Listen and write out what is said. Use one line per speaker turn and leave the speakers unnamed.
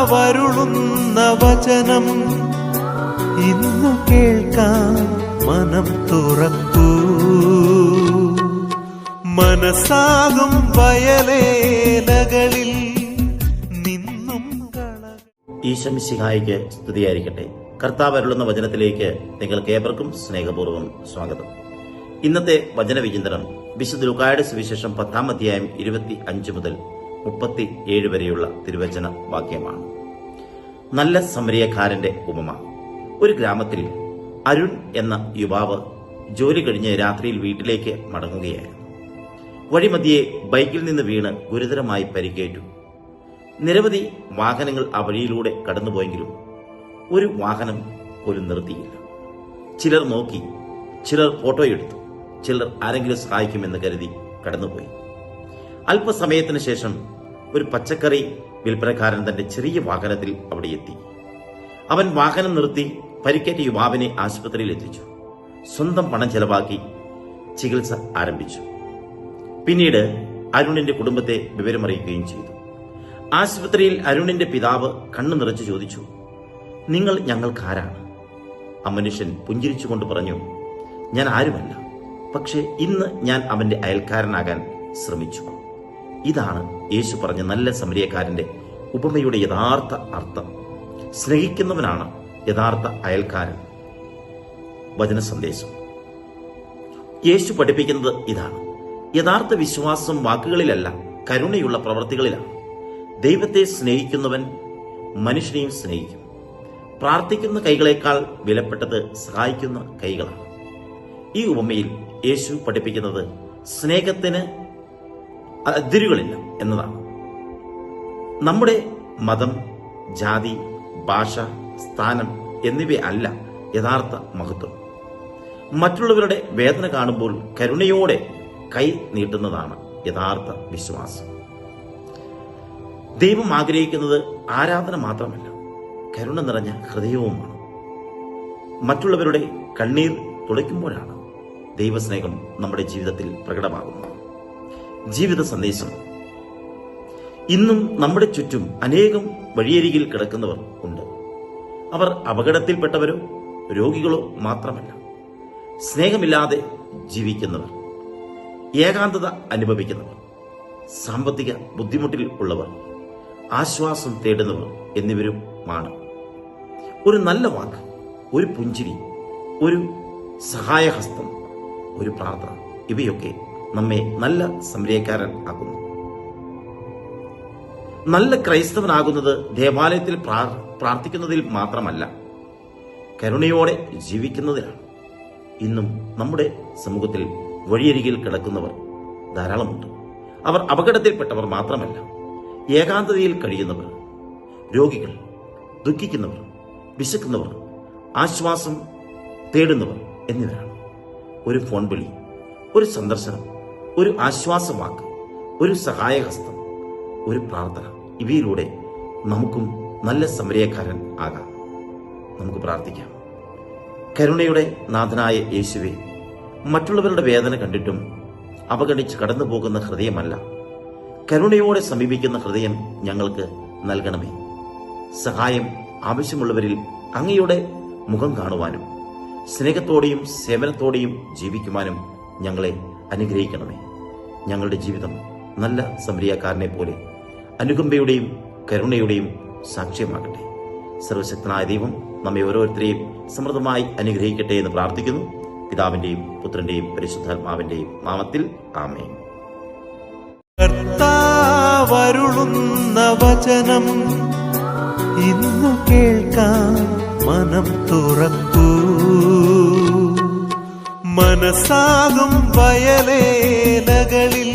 കർത്താവരുളുന്ന വചനം ഇന്നു കേൾക്കാം, മനം തുറക്കൂ. മനസ്സാകും വയലേലകളിൽ നിന്നും
ഈശോമിശിഹായിക്ക് സ്തുതിയായിരിക്കട്ടെ. കർത്താവരുളുന്ന വചനത്തിലേക്ക് നിങ്ങൾക്ക് ഏവർക്കും സ്നേഹപൂർവ്വം സ്വാഗതം. ഇന്നത്തെ വചനവിചിന്തനം വിശുദ്ധ ലൂക്കായുടെ സുവിശേഷം 10-ാം അധ്യായം 25 മുതൽ 37 വരെയുള്ള തിരുവചന വാക്യമാണ്. നല്ല സമരിയക്കാരന്റെ ഉപമ. ഒരു ഗ്രാമത്തിൽ അരുൺ എന്ന യുവാവ് ജോലി കഴിഞ്ഞ് രാത്രിയിൽ വീട്ടിലേക്ക് മടങ്ങുകയായിരുന്നു. വഴിമധ്യേ ബൈക്കിൽ നിന്ന് വീണ് ഗുരുതരമായി പരിക്കേറ്റു. നിരവധി വാഹനങ്ങൾ ആ വഴിയിലൂടെ കടന്നുപോയെങ്കിലും ഒരു വാഹനം പോലും നിർത്തിയില്ല. ചിലർ നോക്കി, ചിലർ ഫോട്ടോയെടുത്തു, ചിലർ ആരെങ്കിലും സഹായിക്കുമെന്ന് കരുതി കടന്നുപോയി. അല്പസമയത്തിന് ശേഷം ഒരു പച്ചക്കറി വിൽപ്പനക്കാരൻ തന്റെ ചെറിയ വാഹനത്തിൽ അവിടെ എത്തി. അവൻ വാഹനം നിർത്തി പരിക്കേറ്റ യുവാവിനെ ആശുപത്രിയിൽ എത്തിച്ചു. സ്വന്തം പണം ചെലവാക്കി ചികിത്സ ആരംഭിച്ചു. പിന്നീട് അരുണിന്റെ കുടുംബത്തെ വിവരമറിയിക്കുകയും ചെയ്തു. ആശുപത്രിയിൽ അരുണിന്റെ പിതാവ് കണ്ണു നിറച്ചു ചോദിച്ചു, നിങ്ങൾ ഞങ്ങൾക്കാരാണ്? ആ മനുഷ്യൻ പുഞ്ചിരിച്ചുകൊണ്ട് പറഞ്ഞു, ഞാൻ ആരുമല്ല, പക്ഷേ ഇന്ന് ഞാൻ അവന്റെ അയൽക്കാരനാകാൻ ശ്രമിച്ചു. ഇതാണ് യേശു പറഞ്ഞ നല്ല സമരിയക്കാരന്റെ ഉപമയുടെ യഥാർത്ഥ അർത്ഥം. സ്നേഹിക്കുന്നവനാണ് യഥാർത്ഥ അയൽക്കാരൻ. വചന സന്ദേശം യേശു പഠിപ്പിക്കുന്നത് ഇതാണ്. യഥാർത്ഥ വിശ്വാസം വാക്കുകളിലല്ല, കരുണയുള്ള പ്രവൃത്തികളിലാണ്. ദൈവത്തെ സ്നേഹിക്കുന്നവൻ മനുഷ്യനെയും സ്നേഹിക്കും. പ്രാർത്ഥിക്കുന്ന കൈകളേക്കാൾ വിലപ്പെട്ടത് സഹായിക്കുന്ന കൈകളാണ്. ഈ ഉപമയിൽ യേശു പഠിപ്പിക്കുന്നത് സ്നേഹത്തിന് അതിരുകളില്ല എന്നതാണ്. നമ്മുടെ മതം, ജാതി, ഭാഷ, സ്ഥാനം എന്നിവയല്ല യഥാർത്ഥ മഹത്വം. മറ്റുള്ളവരുടെ വേദന കാണുമ്പോൾ കരുണയോടെ കൈ നീട്ടുന്നതാണ് യഥാർത്ഥ വിശ്വാസം. ദൈവം ആഗ്രഹിക്കുന്നത് ആരാധന മാത്രമല്ല, കരുണ നിറഞ്ഞ ഹൃദയവുമാണ്. മറ്റുള്ളവരുടെ കണ്ണീർ തുടയ്ക്കുമ്പോഴാണ് ദൈവസ്നേഹം നമ്മുടെ ജീവിതത്തിൽ പ്രകടമാകുന്നത്. ജീവിത സന്ദേശം. ഇന്നും നമ്മുടെ ചുറ്റും അനേകം വഴിയരികിൽ കിടക്കുന്നവർ ഉണ്ട്. അവർ അപകടത്തിൽപ്പെട്ടവരോ രോഗികളോ മാത്രമല്ല, സ്നേഹമില്ലാതെ ജീവിക്കുന്നവർ, ഏകാന്തത അനുഭവിക്കുന്നവർ, സാമ്പത്തിക ബുദ്ധിമുട്ടിൽ ഉള്ളവർ, ആശ്വാസം തേടുന്നവർ എന്നിവരുമാണ്. ഒരു നല്ല വാക്ക്, ഒരു പുഞ്ചിരി, ഒരു സഹായഹസ്തം, ഒരു പ്രാർത്ഥന, ഇവയൊക്കെ നമ്മെ നല്ല സമരിയക്കാരൻ ആക്കുന്നു. നല്ല ക്രൈസ്തവനാകുന്നത് ദേവാലയത്തിൽ പ്രാർത്ഥിക്കുന്നതിൽ മാത്രമല്ല, കരുണയോടെ ജീവിക്കുന്നതിലാണ്. ഇന്നും നമ്മുടെ സമൂഹത്തിൽ വഴിയരികിൽ കിടക്കുന്നവർ ധാരാളമുണ്ട്. അവർ അപകടത്തിൽപ്പെട്ടവർ മാത്രമല്ല, ഏകാന്തതയിൽ കഴിയുന്നവർ, രോഗികൾ, ദുഃഖിക്കുന്നവർ, വിശക്കുന്നവർ, ആശ്വാസം തേടുന്നവർ എന്നിവരാണ്. ഒരു ഫോൺ വിളി, ഒരു സന്ദർശനം, ഒരു ആശ്വാസവാക്ക്, ഒരു സഹായഹസ്തം, ഒരു പ്രാർത്ഥന, ഇവയിലൂടെ നമുക്കും നല്ല സമരിയക്കാരൻ ആകാം. നമുക്ക് പ്രാർത്ഥിക്കാം. കരുണയുടെ നാഥനായ യേശുവേ, മറ്റുള്ളവരുടെ വേദന കണ്ടിട്ടും അവഗണിച്ച് കടന്നു പോകുന്ന ഹൃദയമല്ല, കരുണയോടെ സമീപിക്കുന്ന ഹൃദയം ഞങ്ങൾക്ക് നൽകണമേ. സഹായം ആവശ്യമുള്ളവരിൽ അങ്ങയുടെ മുഖം കാണുവാനും സ്നേഹത്തോടെയും സേവനത്തോടെയും ജീവിക്കുവാനും ഞങ്ങളെ അനുഗ്രഹിക്കണമേ. ഞങ്ങളുടെ ജീവിതം നല്ല സമരിയക്കാരനെ പോലെ അനുകമ്പയുടെയും കരുണയുടെയും സാക്ഷ്യമാകട്ടെ. സർവശക്തനായ ദൈവം നമ്മെ ഓരോരുത്തരെയും സമൃദ്ധമായി അനുഗ്രഹിക്കട്ടെ എന്ന് പ്രാർത്ഥിക്കുന്നു. പിതാവിന്റെയും പുത്രന്റെയും പരിശുദ്ധാത്മാവിന്റെയും നാമത്തിൽ ആമേൻ.
കർത്താവരുളുന്ന വചനം ഇന്നു കേൾക്കാം, മനം തുറക്കൂ. മനസ്സാകും വയലേലകളിൽ